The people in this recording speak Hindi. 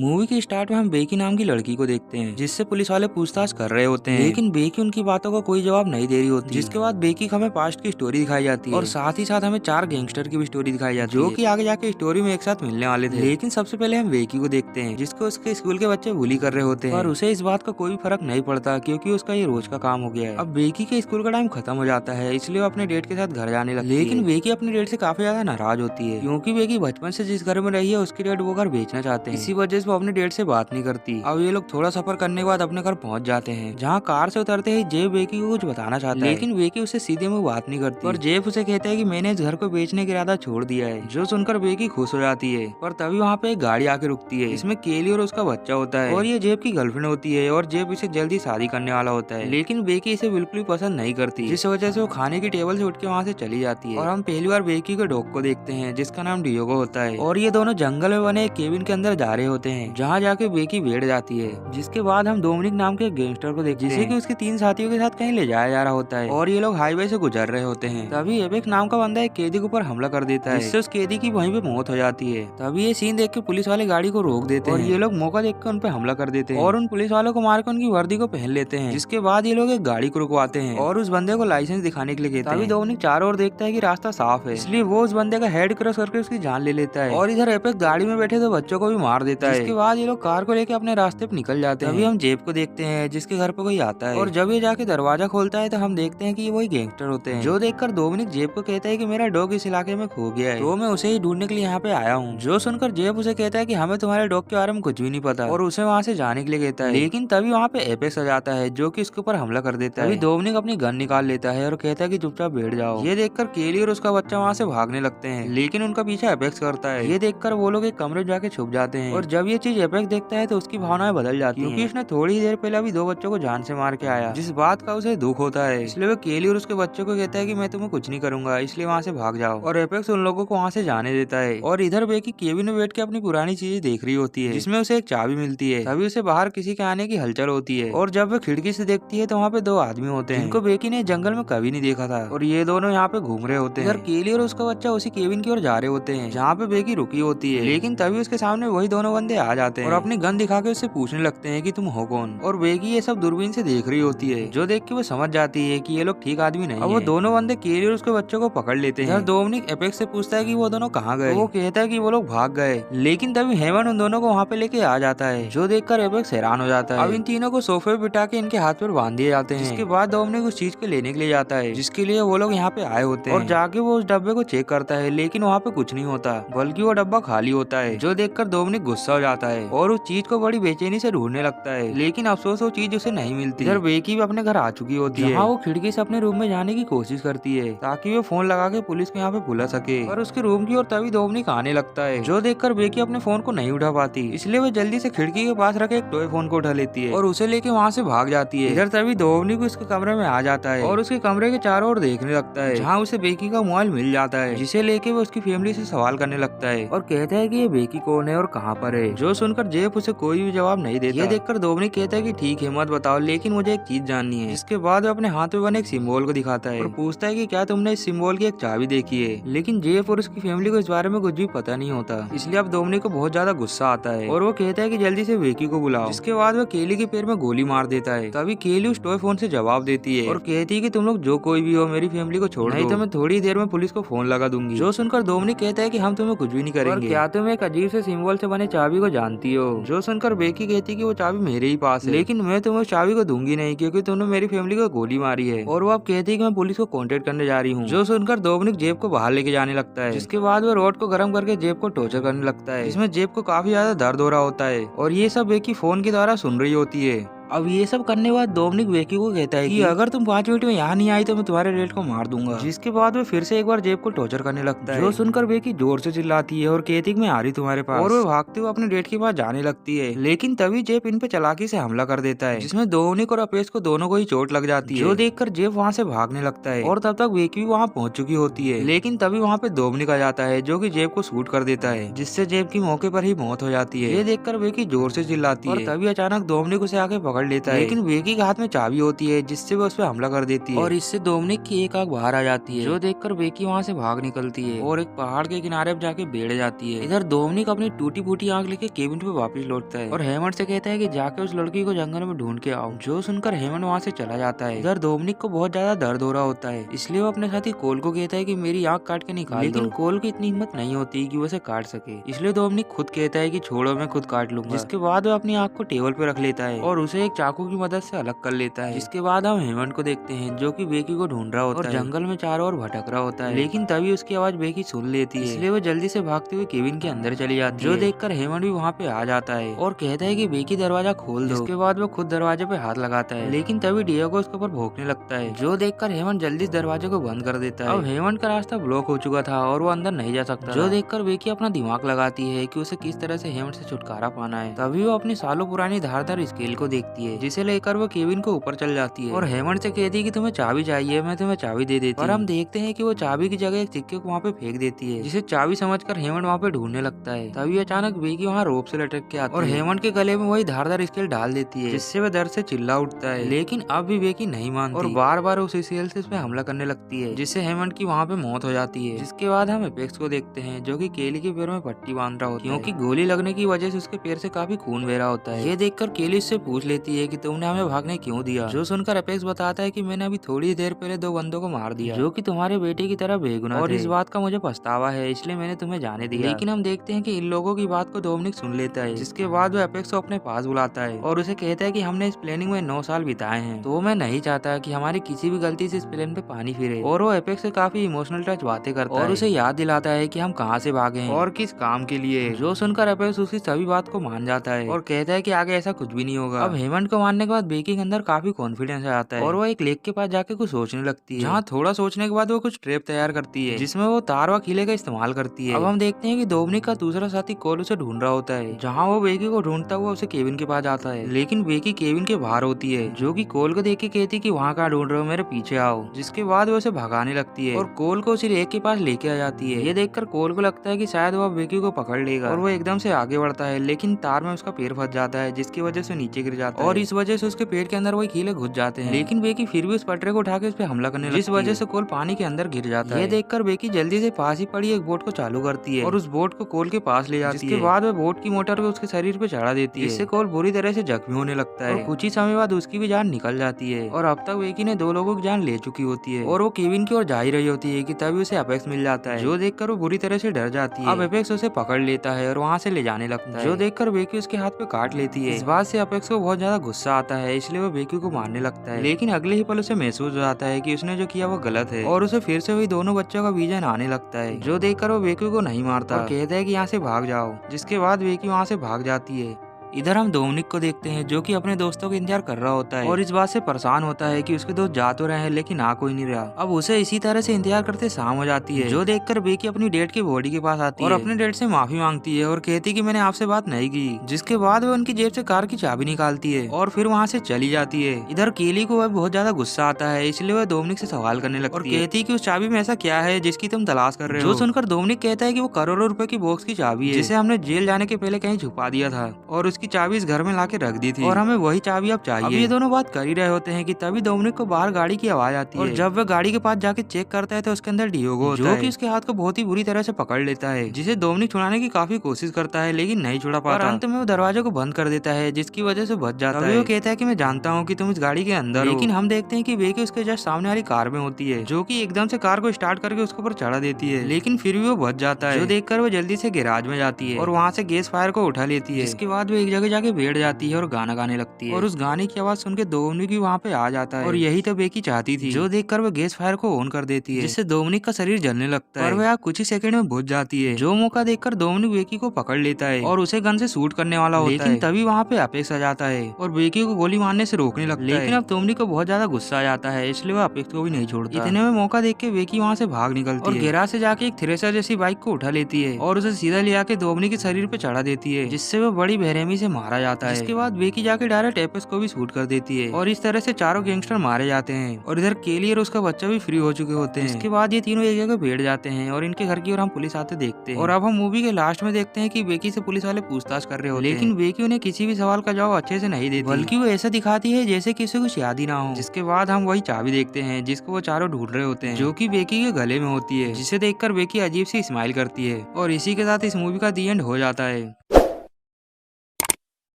मूवी के स्टार्ट में हम बेकी नाम की लड़की को देखते हैं जिससे पुलिस वाले पूछताछ कर रहे होते हैं, लेकिन बेकी उनकी बातों का कोई जवाब नहीं दे रही होती। जिसके बाद बेकी को हमें पास्ट की स्टोरी दिखाई जाती है और साथ ही साथ हमें 4 गैंगस्टर की भी स्टोरी दिखाई जाती है जो कि आगे जाके स्टोरी में एक साथ मिलने वाले थे। लेकिन सबसे पहले हम बेकी को देखते हैं जिसको उसके स्कूल के बच्चे बुली कर रहे होते हैं और उसे इस बात का कोई फर्क नहीं पड़ता क्योंकि उसका ये रोज का काम हो गया है। अब बेकी के स्कूल का टाइम खत्म हो जाता है इसलिए वो अपने डेट के साथ घर जाने लगती है। लेकिन बेकी अपने डेट से काफी ज्यादा नाराज होती है क्योंकि बेकी बचपन से जिस घर में रही है उसकी डेट वो घर बेचना चाहते हैं। इसी वजह से वो अपने डेट से बात नहीं करती। अब ये लोग थोड़ा सफर करने के बाद अपने घर पहुंच जाते हैं जहाँ कार से उतरते ही जेब बेकी को कुछ बताना चाहता है, लेकिन बेकी उससे सीधे मुंह बात नहीं करती और जेब उसे कहता है कि मैंने इस घर को बेचने का इरादा छोड़ दिया है। जो सुनकर बेकी खुश हो जाती है पर तभी वहाँ पे एक गाड़ी आके रुकती है। इसमें केली और उसका बच्चा होता है और ये जेब की गर्लफ्रेंड होती है और जेब इसे जल्दी शादी करने वाला होता है, लेकिन बेकी इसे बिल्कुल भी पसंद नहीं करती जिस वजह से वो खाने की टेबल से उठ के वहाँ से चली जाती है। और हम पहली बार बेकी के डॉग को देखते हैं जिसका नाम डियोगो होता है और ये दोनों जंगल में बने एक केबिन के अंदर जा रहे होते हैं जहाँ जाके बेकी बैठ जाती है। जिसके बाद हम डोमिनिक नाम के गैंगस्टर को देखते हैं जिसे कि उसके 3 साथियों के साथ कहीं ले जाया जा रहा होता है और ये लोग हाईवे से गुजर रहे होते हैं। तभी एबेक नाम का बंदा एक कैदी के ऊपर हमला कर देता है जिससे उस कैदी की वहीं पे मौत हो जाती है। तभी ये सीन देख के पुलिस वाले गाड़ी को रोक देते हैं और ये लोग मौका देख कर उन पे हमला कर देते हैं और उन पुलिस वालों को मारकर उनकी वर्दी को पहन लेते हैं। जिसके बाद ये लोग एक गाड़ी को रुकवाते हैं और उस बंदे को लाइसेंस दिखाने के लिए कहते हैं। तभी डोमिनिक चारों ओर देखता है कि रास्ता साफ है इसलिए वो उस बंदे का हेड क्रॉस करके उसकी जान ले लेता है और इधर एपेक गाड़ी में बैठे तो बच्चों को भी मार देता है। इसके बाद ये लोग कार को लेकर अपने रास्ते पे निकल जाते हैं। तभी हम जेब को देखते हैं जिसके घर पे कोई आता है और जब ये जाके दरवाजा खोलता है तो हम देखते हैं कि ये वही गैंगस्टर होते हैं। जो देखकर डोमिनिक जेब को कहता है कि मेरा डॉग इस इलाके में खो गया है तो मैं उसे ही ढूंढने के लिए यहाँ पे आया हूँ। जो सुनकर जेब उसे कहता है कि हमें तुम्हारे डॉग के बारे में कुछ भी नहीं पता और उसे वहाँ से जाने के लिए कहता है। लेकिन तभी वहाँ पे एपेक्स आ जाता है जो कि इसके ऊपर हमला कर देता है। तभी डोमिनिक अपनी गन निकाल लेता है और कहता है कि चुपचाप बैठ जाओ। ये देखकर केली और उसका बच्चा वहाँ से भागने लगते हैं लेकिन उनका पीछा एपेक्स करता है। ये देखकर वो लोग एक कमरे में जाके छुप जाते हैं और जब ये चीज एपेक्स देखता है तो उसकी भावनाएं बदल जाती हैं क्योंकि उसने थोड़ी ही देर पहले अभी 2 बच्चों को जान से मार के आया जिस बात का उसे दुख होता है। इसलिए वो केली और उसके बच्चों को कहता है कि मैं तुम्हें कुछ नहीं करूंगा इसलिए वहाँ से भाग जाओ और एपेक्स उन लोगों को वहाँ से जाने देता है। और इधर बेकी केबिन में बैठ के अपनी पुरानी चीजें देख रही होती है जिसमें उसे एक चाबी मिलती है। तभी उसे बाहर किसी के आने की हलचल होती है और जब वो खिड़की से देखती है तो वहाँ पे 2 आदमी होते हैं जिनको बेकी ने जंगल में कभी नहीं देखा था और ये दोनों यहाँ पे घूम रहे होते हैं। इधर केली और उसका बच्चा उसी केबिन की ओर जा रहे होते हैं जहाँ पे बेकी रुकी होती है, लेकिन तभी उसके सामने वही दोनों बंदे आ जाते हैं और अपनी गन दिखा के उससे पूछने लगते हैं कि तुम हो कौन। और बेकी ये सब दूरबीन से देख रही होती है जो देख के वो समझ जाती है कि ये लोग ठीक आदमी नहीं है। अब वो दोनों बंदे केली और उसके बच्चों को पकड़ लेते हैं। डोमिनिक एपेक्स से पूछता है कि वो दोनों कहाँ गए। वो कहता है कि वो लोग भाग गए, लेकिन तभी हेमन उन दोनों को वहाँ पे लेके आ जाता है जो देखकर एपेक्स हैरान हो जाता है। अब इन तीनों को सोफे पे बिठा के इनके हाथ पर बांध दिए जाते हैं। इसके बाद डोमिनिक उस चीज को लेने के लिए जाता है जिसके लिए वो लोग यहाँ पे आए होते हैं और जाके वो उस डब्बे को चेक करता है, लेकिन वहाँ पे कुछ नहीं होता बल्कि वो डब्बा खाली होता है जो देखकर डोमिनिक गुस्सा हो जाता है और उस चीज को बड़ी बेचैनी से ढूंढने लगता है, लेकिन अफसोस वो चीज उसे नहीं मिलती। इधर बेकी भी अपने घर आ चुकी होती है जहाँ वो खिड़की से अपने रूम में जाने की कोशिश करती है ताकि वो फोन लगा के पुलिस को यहाँ पे बुला सके और उसके रूम की ओर तभी डोमिनिक आने लगता है जो देखकर बेकी अपने फोन को नहीं उठा पाती, इसलिए वो जल्दी से खिड़की के पास रखे एक टॉय फोन को उठा लेती है और उसे लेके वहाँ से भाग जाती है। इधर तभी डोमिनिक उसके कमरे में आ जाता है और उसके कमरे के चारों ओर देखने लगता है जहाँ उसे बेकी का मोबाइल मिल जाता है जिसे लेके वो उसकी फैमिली से सवाल करने लगता है और कहता है कि ये बेकी कौन है और कहाँ पर है। जो सुनकर जेफ उसे कोई भी जवाब नहीं देता। ये देखकर डोमिनिक कहता है कि ठीक है मत बताओ, लेकिन मुझे एक चीज जाननी है। इसके बाद वो अपने हाथ में बने एक सिंबल को दिखाता है और पूछता है कि क्या तुमने इस सिंबल की एक चाबी देखी है। लेकिन जेफ और उसकी फैमिली को इस बारे में कुछ भी पता नहीं होता, इसलिए अब डोमिनिक को बहुत ज्यादा गुस्सा आता है और वो कहता है कि जल्दी से बेकी को बुलाओ। इसके बाद वो केली के पैर में गोली मार देता है। तभी केली उस टॉय फोन से जवाब देती है और कहती है कि तुम लोग जो कोई भी हो मेरी फैमिली को छोड़ नहीं तो मैं थोड़ी देर में पुलिस को फोन लगा दूंगी। जो सुनकर डोमिनिक कहता है कि हम तुम्हें कुछ भी नहीं करेंगे। क्या तुम एक अजीब से सिंबल से बने चाबी को जानती हो। जो सुनकर बेकी कहती कि वो चाबी मेरे ही पास है, लेकिन मैं तुम्हें चाबी को दूंगी नहीं क्योंकि तुमने मेरी फैमिली को गोली मारी है। और वो अब कहती है कि मैं पुलिस को कांटेक्ट करने जा रही हूँ। जो सुनकर डोमिनिक जेब को बाहर लेके जाने लगता है। जिसके बाद वो रोड को गर्म करके जेब को टॉर्चर करने लगता है, इसमें जेब को काफी ज्यादा दर्द हो रहा होता है और ये सब बेकी फोन के द्वारा सुन रही होती है। अब ये सब करने के बाद डोमिनिक बेकी को कहता है कि अगर तुम 5 मिनट में यहाँ नहीं आई तो मैं तुम्हारे डेट को मार दूंगा। जिसके बाद वो फिर से एक बार जेब को टॉर्चर करने लगता है। जो सुनकर बेकी जोर से चिल्लाती है और कहती है मैं आ रही तुम्हारे पास और वो भागते हुए अपने डेट के पास जाने लगती है। लेकिन तभी जेब इन पे चालाकी से हमला कर देता है जिसमें डोमिनिक और अपेश को दोनों को ही चोट लग जाती है। जो देखकर जेब वहाँ से भागने लगता है और तब तक बेकी भी वहाँ पहुँच चुकी होती है। लेकिन तभी वहाँ पे डोमिनिक आ जाता है जो की जेब को शूट कर देता है जिससे जेब की मौके पर ही मौत हो जाती है। ये देखकर बेकी जोर से चिल्लाती है और तभी अचानक डोमिनिक उसे आके पकड़ पकड़ लेता है, लेकिन बेकी के हाथ में चाबी होती है जिससे वो उस पर हमला कर देती है और इससे डोमिनिक की एक आंख बाहर आ जाती है, जो देखकर बेकी वहाँ से भाग निकलती है और एक पहाड़ के किनारे पर जाके बैठ जाती है। इधर डोमिनिक अपनी टूटी फूटी आंख लेके केबिन पे वापस लौटता है और हेमंड से कहता है कि जाके उस लड़की को जंगल में ढूंढ के आओ, जो सुनकर हेमंड वहाँ से चला जाता है। इधर डोमिनिक को बहुत ज्यादा दर्द हो रहा होता है, इसलिए वो अपने साथी कोल को कहता है कि मेरी आंख काट के निकाल दो, लेकिन कोल की इतनी हिम्मत नहीं होती कि वो उसे काट सके, इसलिए डोमिनिक खुद कहता है कि छोड़ो मैं खुद काट लूंगा। जिसके बाद वो अपनी आंख को टेबल पे रख लेता है और उसे एक चाकू की मदद से अलग कर लेता है। जिसके बाद हम हेमंड को देखते हैं जो कि बेकी को ढूंढ रहा होता है और जंगल में चारों ओर भटक रहा होता है, लेकिन तभी उसकी आवाज बेकी सुन लेती है, इसलिए वो जल्दी से भागते हुए केबिन के अंदर चली जाती है, जो देखकर हेमंड भी वहाँ पे आ जाता है और कहता है कि बेकी दरवाजा खोल दो। इसके बाद वो खुद दरवाजे पे हाथ लगाता है, लेकिन तभी डियोगो उसके ऊपर भौंकने लगता है, जो देखकर हेमंड जल्दी से दरवाजे को बंद कर देता है। अब हेमंड का रास्ता ब्लॉक हो चुका था और वो अंदर नहीं जा सकता, जो देखकर बेकी अपना दिमाग लगाती है कि उसे किस तरह से हेमंड से छुटकारा पाना है। तभी वो अपनी सालों पुरानी धारदार स्केल को देखती है, जिसे लेकर वो केबिन को ऊपर चल जाती है और हेमंड से कहती है कि तुम्हें चाबी चाहिए, मैं तुम्हें चाबी दे देती हूँ। और हम देखते हैं कि वो चाबी की जगह एक सिक्के को वहाँ पे फेंक देती है, जिसे चाबी समझकर हेमंड वहाँ पे ढूंढने लगता है। तभी अचानक बेकी वहाँ रोप से लटक के आती है और हेमंड के गले में वही धारदार स्केल डाल देती है, जिससे वह दर्द से चिल्ला उठता है, लेकिन अब भी बेकी नहीं मानती और बार बार उस स्केल से उसमें हमला करने लगती है, जिससे हेमंड की वहाँ पे मौत हो जाती है। जिसके बाद हम एपेक्स को देखते हैं जो कि केली के पैर में पट्टी बांध रहा होता है, क्योंकि गोली लगने की वजह से उसके पैर से काफी खून बह रहा होता है। ये देखकर केली उससे पूछ लेती है कि तुमने हमें भागने क्यों दिया, जो सुनकर एपेक्स बताता है कि मैंने अभी थोड़ी देर पहले 2 बंदों को मार दिया जो कि तुम्हारे बेटे की तरह बेगुनाह और इस बात का मुझे पछतावा है, इसलिए मैंने तुम्हें जाने दिया। लेकिन हम देखते हैं कि इन लोगों की बात को डोमिनिक सुन लेता है, जिसके बाद वो एपेक्स को अपने पास बुलाता है और उसे कहता है कि हमने इस प्लानिंग में 9 साल बिताए हैं, तो मैं नहीं चाहता कि हमारी किसी भी गलती से इस प्लान पे पानी फिरे। और वो एपेक्स से काफी इमोशनल टच बातें करता है और उसे याद दिलाता है कि हम कहाँ से भागे हैं और किस काम के लिए, जो सुनकर एपेक्स उसकी सभी बात को मान जाता है और कहता है कि आगे ऐसा कुछ भी नहीं होगा। अब हेमंड को मारने के बाद बेकी के अंदर काफी कॉन्फिडेंस आ जाता है और वो एक लेक के पास जाके कुछ सोचने लगती है, जहाँ थोड़ा सोचने के बाद वो कुछ ट्रैप तैयार करती है, जिसमें वो तार व किले का इस्तेमाल करती है। अब हम देखते हैं कि डोमिनिक का दूसरा साथी कोल उसे ढूंढ रहा होता है, जहाँ वो बेकी को ढूंढता हुआ उसे केबिन के पास जाता है, लेकिन बेकी केबिन के बाहर होती है, जो कि कोल को देख के कहती है कि वहाँ कहाँ ढूंढ रहे हो, मेरे पीछे आओ। जिसके बाद वो उसे भगाने लगती है और कोल को उसी लेक के पास लेके आ जाती है। ये देखकर कोल को लगता है कि शायद वो बेकी को पकड़ लेगा और वो एकदम से आगे बढ़ता है, लेकिन तार में उसका पैर फंस जाता है, जिसकी वजह से नीचे गिर जाता है और इस वजह से उसके पेट के अंदर वही कीले घुस जाते हैं, लेकिन बेकी फिर भी उस पटरे को उठा के उस पर हमला करने लगती है, जिस वजह से कोल पानी के अंदर गिर जाता है। ये देखकर बेकी जल्दी से पास ही पड़ी एक बोट को चालू करती है और उस बोट को कोल के पास ले जाती है, जिसके बाद वो बोट की मोटर को उसके शरीर पे चढ़ा देती है, इससे कोल बुरी तरह से जख्मी होने लगता है और कुछ ही समय बाद उसकी भी जान निकल जाती है और अब तक बेकी ने 2 लोगों की जान ले चुकी होती है और वो केबिन की ओर जा ही रही होती है कि तभी उसे एपेक्स मिल जाता है, जो देखकर वो बुरी तरह से डर जाती है। अब एपेक्स उसे पकड़ लेता है और वहाँ से ले जाने लगता है, जो देखकर बेकी उसके हाथ पे काट लेती है। इस बात से एपेक्स को बहुत ज्यादा गुस्सा आता है, इसलिए वो बेकी को मारने लगता है, लेकिन अगले ही पल उसे महसूस हो जाता है कि उसने जो किया वो गलत है और उसे फिर से वही दोनों बच्चों का विजन आने लगता है, जो देखकर वो बेकी को नहीं मारता और कहता है कि यहाँ से भाग जाओ, जिसके बाद बेकी वहाँ से भाग जाती है। इधर हम डोमिनिक को देखते हैं जो कि अपने दोस्तों का इंतजार कर रहा होता है और इस बात से परेशान होता है कि उसके दोस्त जा तो रहे हैं लेकिन आ कोई नहीं रहा। अब उसे इसी तरह से इंतजार करते शाम हो जाती है, जो देखकर बेकी अपनी डेट की बॉडी के पास आती है और अपने डेट से माफी मांगती है और कहती कि मैंने आपसे बात नहीं की, जिसके बाद वो उनकी जेब से कार की चाबी निकालती है और फिर वहाँ से चली जाती है। इधर केली को बहुत ज्यादा गुस्सा आता है, इसलिए वह डोमिनिक से सवाल करने लगती है और कहती है कि उस चाबी में ऐसा क्या है जिसकी तुम तलाश कर रहे हो। जो सुनकर डोमिनिक कहता है कि वो करोड़ों रुपए की बॉक्स की चाबी है, जिसे हमने जेल जाने के पहले कहीं छुपा दिया था और उसकी चाबी इस घर में के रख दी थी और हमें वही चाबी अब चाहिए। अब ये दोनों बात कर ही रहे होते हैं कि तभी डोमिनिक को बाहर गाड़ी की आवाज आती है और जब वह गाड़ी के पास जाके चेक करता है तो उसके अंदर डियोगो होता है, जो कि उसके हाथ को बहुत ही बुरी तरह से पकड़ लेता है, जिसे डोमिनिक छुड़ाने की काफी कोशिश करता है लेकिन नहीं छुड़ा पाता और अंत में वो दरवाजे को बंद कर देता है, जिसकी वजह से बच जाता है। वो कहता है कि मैं जानता हूँ कि तुम इस गाड़ी के अंदर हो, लेकिन हम देखते हैं कि बेकी उसके जस्ट सामने वाली कार में होती है, जो कि एकदम से कार को स्टार्ट करके उसके ऊपर चढ़ा देती है, लेकिन फिर भी वो बच जाता है, जो देखकर वो जल्दी से गैराज में जाती है और वहाँ से गैस फायर को उठा लेती है। इसके बाद वो एक जगह जाके बैठ जाती है और गाना गाने लगती है और उस गाने की आवाज सुन के डोमिनिक भी वहाँ पे आ जाता है और यही तो बेकी चाहती थी, जो देखकर वो गैस फायर को ऑन कर देती है, जिससे डोमिनिक का शरीर जलने लगता है और वह कुछ ही सेकंड में बुझ जाती है। जो मौका देखकर डोमिनिक बेकी को पकड़ लेता है और उसे गन से शूट करने वाला होता है, लेकिन तभी वहाँ पे एपेक्स आ जाता है और बेकी को गोली मारने से रोकने लगता है, लेकिन अब डोमिनिक को बहुत ज्यादा गुस्सा आ जाता है, इसलिए वो एपेक्स को भी नहीं छोड़ता। इतने में मौका देख के बेकी वहाँ से भाग निकलती है और गैराज से जाके एक थ्रेसर जैसी बाइक को उठा लेती है और उसे सीधा ले आके डोमिनिक के शरीर पे चढ़ा देती है, जिससे वो बड़ी बेरहमी से मारा जाता है। इसके बाद बेकी जाके डायरेक्ट एपेक्स को भी शूट कर देती है और इस तरह से चारों गैंगस्टर मारे जाते हैं और इधर केली और उसका बच्चा भी फ्री हो चुके होते हैं। इसके बाद ये तीनों एक जगह बैठ जाते हैं और इनके घर की ओर हम पुलिस आते देखते हैं। और अब हम मूवी के लास्ट में देखते हैं कि बेकी से पुलिस वाले पूछताछ कर रहे होते हैं, लेकिन बेकी उन्हें किसी भी सवाल का जवाब अच्छे से नहीं देती, बल्कि वो ऐसा दिखाती है जैसे कि उसे कुछ याद ही ना हो। जिसके बाद हम वही चाबी देखते हैं जिसको वो चारों ढूंढ रहे होते हैं, जो कि बेकी के गले में होती है, जिसे देखकर बेकी अजीब सी स्माइल करती है। और इसी के साथ इस मूवी का दी एंड हो जाता है।